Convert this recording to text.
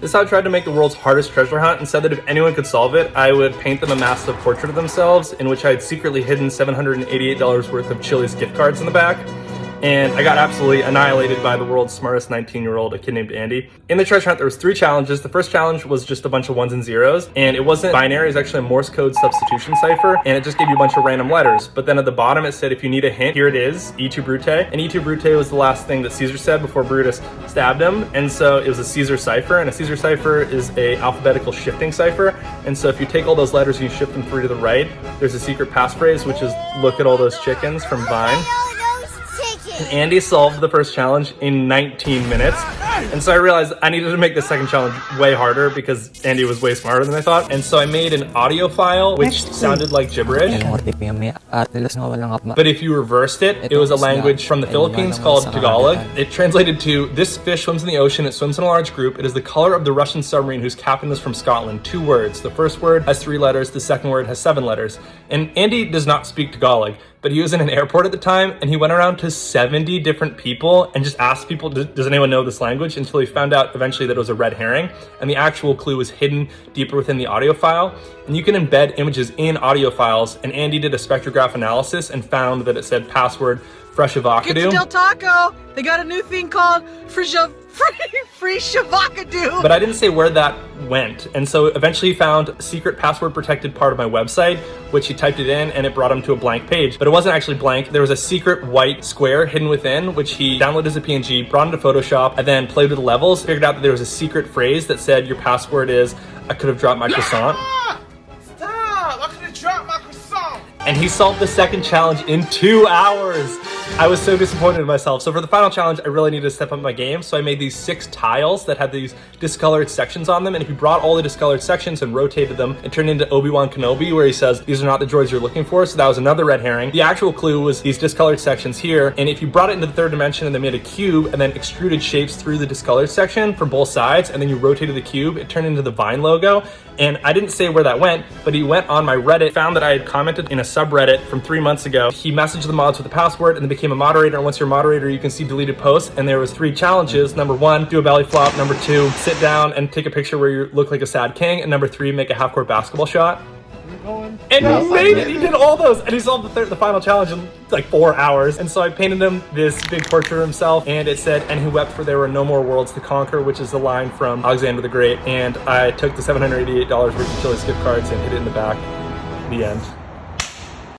This is how I tried to make the world's hardest treasure hunt, and said that if anyone could solve it, I would paint them a massive portrait of themselves in which I had secretly hidden $788 worth of Chili's gift cards in the back. And I got absolutely annihilated by the world's smartest 19-year-old, a kid named Andy. In the treasure hunt, there was 3 challenges. The first challenge was just a bunch of 1s and 0s, and it wasn't binary, it was actually a Morse code substitution cipher, and it just gave you a bunch of random letters. But then at the bottom it said, if you need a hint, here it is, E tu Brute. And E tu Brute was the last thing that Caesar said before Brutus stabbed him, and so it was a Caesar cipher, and a Caesar cipher is a alphabetical shifting cipher. And so if you take all those letters and you shift them 3 to the right, there's a secret passphrase, which is, look at all those chickens from Vine. And Andy solved the first challenge in 19 minutes. And so I realized I needed to make the second challenge way harder because Andy was way smarter than I thought. And so I made an audio file which sounded like gibberish. But if you reversed it, it was a language from the Philippines called Tagalog. It translated to, this fish swims in the ocean, it swims in a large group. It is the color of the Russian submarine whose captain was from Scotland. 2 words. The first word has 3 letters, the second word has 7 letters. And Andy does not speak Tagalog, but he was in an airport at the time, and he went around to 70 different people and just asked people, does anyone know this language? Until he found out eventually that it was a red herring, and the actual clue was hidden deeper within the audio file. And you can embed images in audio files, and Andy did a spectrograph analysis and found that it said password fresh avocado. Get to Del Taco, they got a new thing called free shavacado. But I didn't say where that went, and so eventually he found a secret password protected part of my website, which he typed it in and it brought him to a blank page. But it wasn't actually blank. There was a secret white square hidden within, which he downloaded as a PNG, brought into Photoshop, and then played with the levels, figured out that there was a secret phrase that said your password is, I could have dropped my croissant. Stop! I could have dropped my croissant! And he solved the second challenge in 2 hours. I was so disappointed in myself. So for the final challenge, I really needed to step up my game. So I made these 6 tiles that had these discolored sections on them. And if you brought all the discolored sections and rotated them, it turned into Obi-Wan Kenobi, where he says, these are not the droids you're looking for. So that was another red herring. The actual clue was these discolored sections here. And if you brought it into the 3rd dimension and then made a cube and then extruded shapes through the discolored section from both sides, and then you rotated the cube, it turned into the Vine logo. And I didn't say where that went, but he went on my Reddit, found that I had commented in a subreddit from 3 months ago. He messaged the mods with the password and then became a moderator. And once you're a moderator, you can see deleted posts. And there was 3 challenges. Number 1, do a belly flop. Number 2, sit down and take a picture where you look like a sad king. And number 3, make a half-court basketball shot. And he made it. He did all those, and he solved the final challenge in like 4 hours. And so I painted him this big portrait of himself, and it said, "And who wept for there were no more worlds to conquer," which is the line from Alexander the Great. And I took the $788 worth of Chili's gift cards and hid it in the back. The end.